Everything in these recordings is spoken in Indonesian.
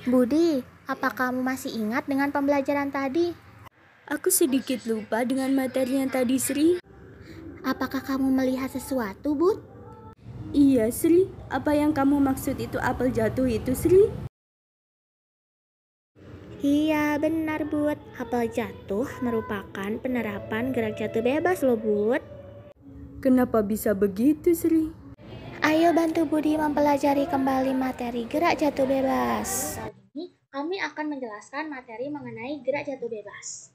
Budi, apa kamu masih ingat dengan pembelajaran tadi? Aku sedikit lupa dengan materi yang tadi, Sri. Apakah kamu melihat sesuatu, Bud? Iya, Sri. Apa yang kamu maksud itu apel jatuh itu, Sri? Iya, benar, Bud. Apel jatuh merupakan penerapan gerak jatuh bebas loh, Bud. Kenapa bisa begitu, Sri? Ayo bantu Budi mempelajari kembali materi gerak jatuh bebas. Kali ini kami akan menjelaskan materi mengenai gerak jatuh bebas.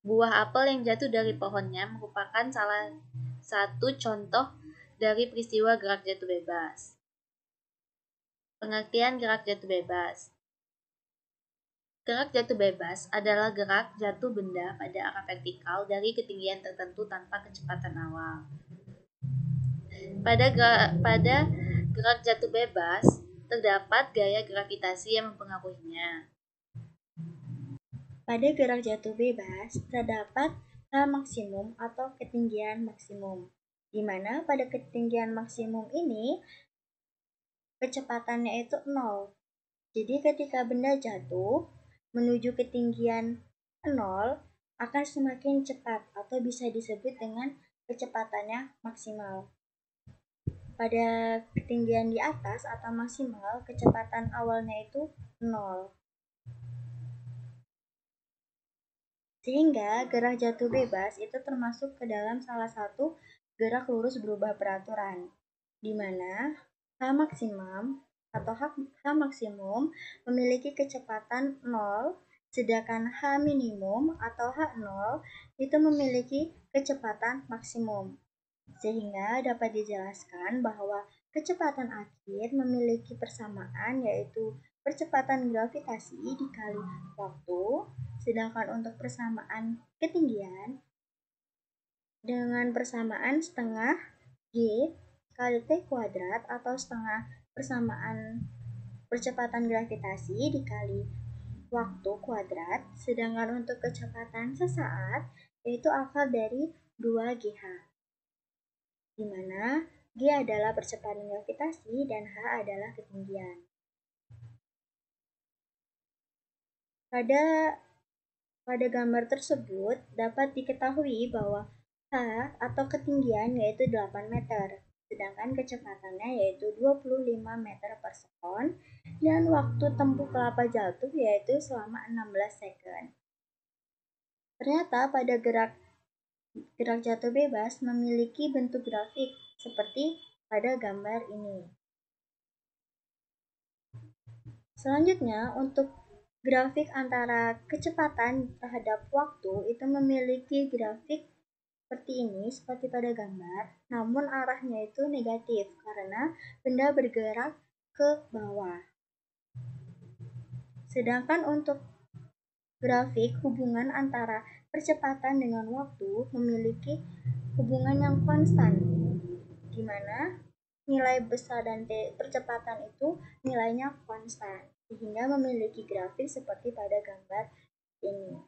Buah apel yang jatuh dari pohonnya merupakan salah satu contoh dari peristiwa gerak jatuh bebas. Pengertian gerak jatuh bebas. Gerak jatuh bebas adalah gerak jatuh benda pada arah vertikal dari ketinggian tertentu tanpa kecepatan awal. Pada gerak jatuh bebas, terdapat gaya gravitasi yang mempengaruhinya. Pada gerak jatuh bebas, terdapat H maksimum atau ketinggian maksimum, di mana pada ketinggian maksimum ini kecepatannya itu 0. Jadi ketika benda jatuh menuju ketinggian 0 akan semakin cepat atau bisa disebut dengan kecepatannya maksimal. Pada ketinggian di atas atau maksimal, kecepatan awalnya itu 0. Sehingga gerak jatuh bebas itu termasuk ke dalam salah satu gerak lurus berubah peraturan, di mana H maksimum memiliki kecepatan 0, sedangkan H minimum atau H0 itu memiliki kecepatan maksimum. Sehingga dapat dijelaskan bahwa kecepatan akhir memiliki persamaan, yaitu percepatan gravitasi dikali waktu, sedangkan untuk persamaan ketinggian dengan persamaan setengah G kali T kuadrat atau setengah persamaan percepatan gravitasi dikali waktu kuadrat, sedangkan untuk kecepatan sesaat yaitu akar dari 2GH, di mana G adalah percepatan gravitasi dan H adalah ketinggian. Pada gambar tersebut dapat diketahui bahwa H atau ketinggian yaitu 8 meter, sedangkan kecepatannya yaitu 25 meter per sekon, dan waktu tempuh kelapa jatuh yaitu selama 16 second. Ternyata pada gerak jatuh bebas memiliki bentuk grafik seperti pada gambar ini. Selanjutnya, untuk grafik antara kecepatan terhadap waktu itu memiliki grafik seperti ini, seperti pada gambar, namun arahnya itu negatif karena benda bergerak ke bawah. Sedangkan untuk grafik hubungan antara percepatan dengan waktu memiliki hubungan yang konstan, di mana nilai besar dan percepatan itu nilainya konstan, sehingga memiliki grafik seperti pada gambar ini.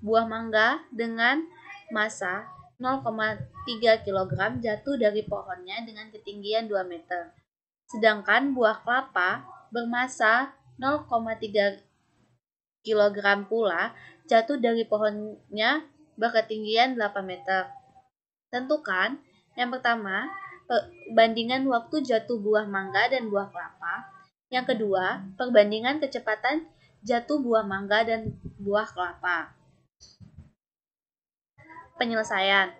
Buah mangga dengan massa 0,3 kg jatuh dari pohonnya dengan ketinggian 2 meter. Sedangkan buah kelapa bermassa 0,3 kg pula jatuh dari pohonnya berketinggian 8 meter. Tentukan yang pertama, perbandingan waktu jatuh buah mangga dan buah kelapa. Yang kedua, perbandingan kecepatan jatuh buah mangga dan buah kelapa. Penyelesaian.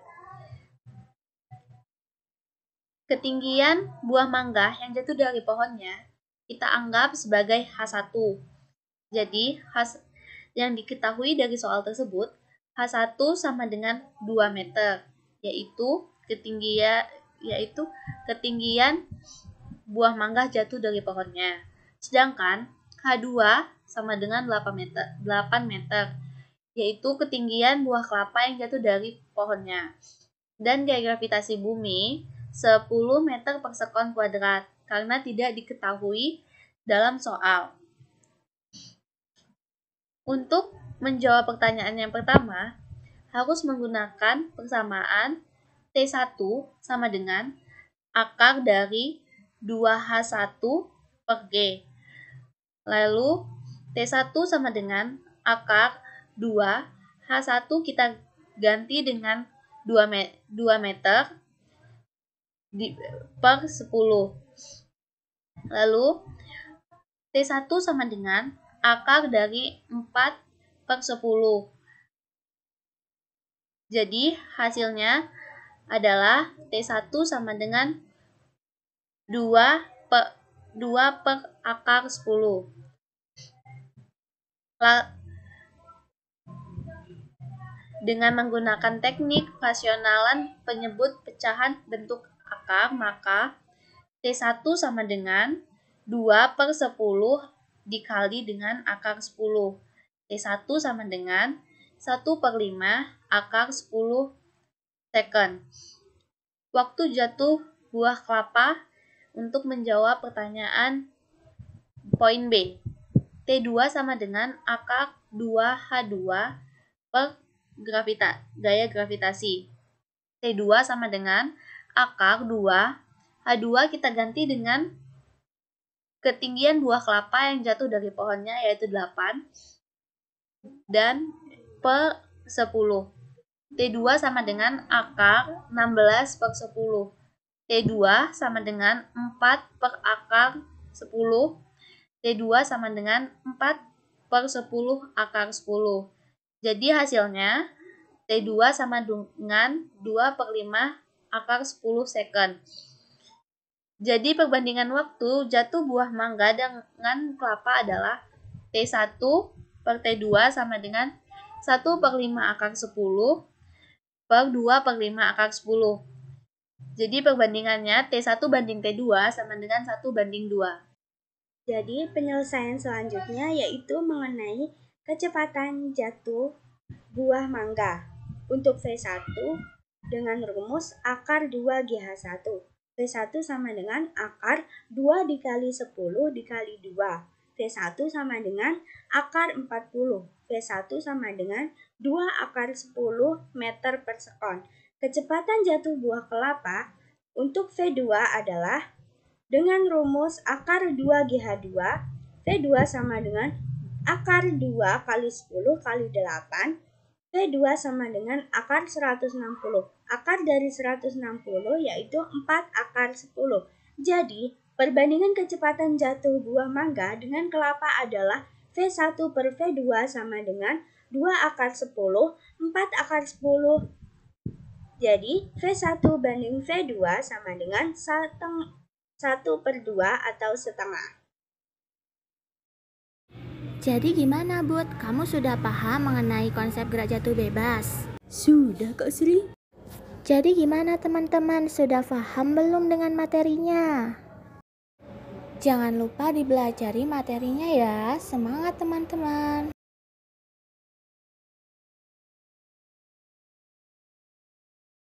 Ketinggian buah mangga yang jatuh dari pohonnya kita anggap sebagai H1. Jadi, yang diketahui dari soal tersebut, H1 sama dengan 2 meter, yaitu ketinggian buah mangga jatuh dari pohonnya. Sedangkan H2 sama dengan 8 meter, yaitu ketinggian buah kelapa yang jatuh dari pohonnya. Dan gaya gravitasi bumi 10 meter per sekon kuadrat, karena tidak diketahui dalam soal. Untuk menjawab pertanyaan yang pertama, harus menggunakan persamaan T1 sama dengan akar dari 2H1 per G. Lalu T1 sama dengan akar 2, H1 kita ganti dengan 2 meter per 10. Lalu T1 sama dengan akar dari 4 per 10. Jadi hasilnya adalah T1 sama dengan 2 per akar 10. Dengan menggunakan teknik rasionalan penyebut pecahan bentuk akar, maka T1 sama dengan 2 per 10 dikali dengan akar 10. T1 sama dengan 1 per 5 akar 10 second. Waktu jatuh buah kelapa untuk menjawab pertanyaan poin B. T2 sama dengan akar 2H2 per gaya gravitasi. T2 sama dengan akar 2H2 kita ganti dengan ketinggian buah kelapa yang jatuh dari pohonnya yaitu 8 dan per 10. T2 sama dengan akar 16 per 10. T2 sama dengan 4 per akar 10. T2 sama dengan 4 per 10 akar 10. Jadi hasilnya T2 sama dengan 2 per 5 akar 10 second. Jadi perbandingan waktu jatuh buah mangga dengan kelapa adalah T1 per T2 sama dengan 1 per 5 akar 10 per 2 per 5 akar 10. Jadi perbandingannya T1 banding T2 sama dengan 1 banding 2. Jadi penyelesaian selanjutnya yaitu mengenai kecepatan jatuh buah mangga. Untuk V1 dengan rumus akar 2GH1. V1 sama dengan akar 2 dikali 10 dikali 2. V1 sama dengan akar 40. V1 sama dengan 2 akar 10 meter per sekon. Kecepatan jatuh buah kelapa untuk V2 adalah dengan rumus akar 2GH2. V2 sama dengan akar 2 kali 10 kali 8. V2 sama dengan akar 160. Akar dari 160 yaitu 4 akar 10. Jadi, perbandingan kecepatan jatuh buah mangga dengan kelapa adalah V1 per V2 sama dengan 2 akar 10, 4 akar 10. Jadi, V1 banding V2 sama dengan 1 per 2 atau setengah. Jadi gimana, Bud? Kamu sudah paham mengenai konsep gerak jatuh bebas? Sudah, Kak Sri. Jadi gimana teman-teman? Sudah paham belum dengan materinya? Jangan lupa dipelajari materinya ya. Semangat teman-teman.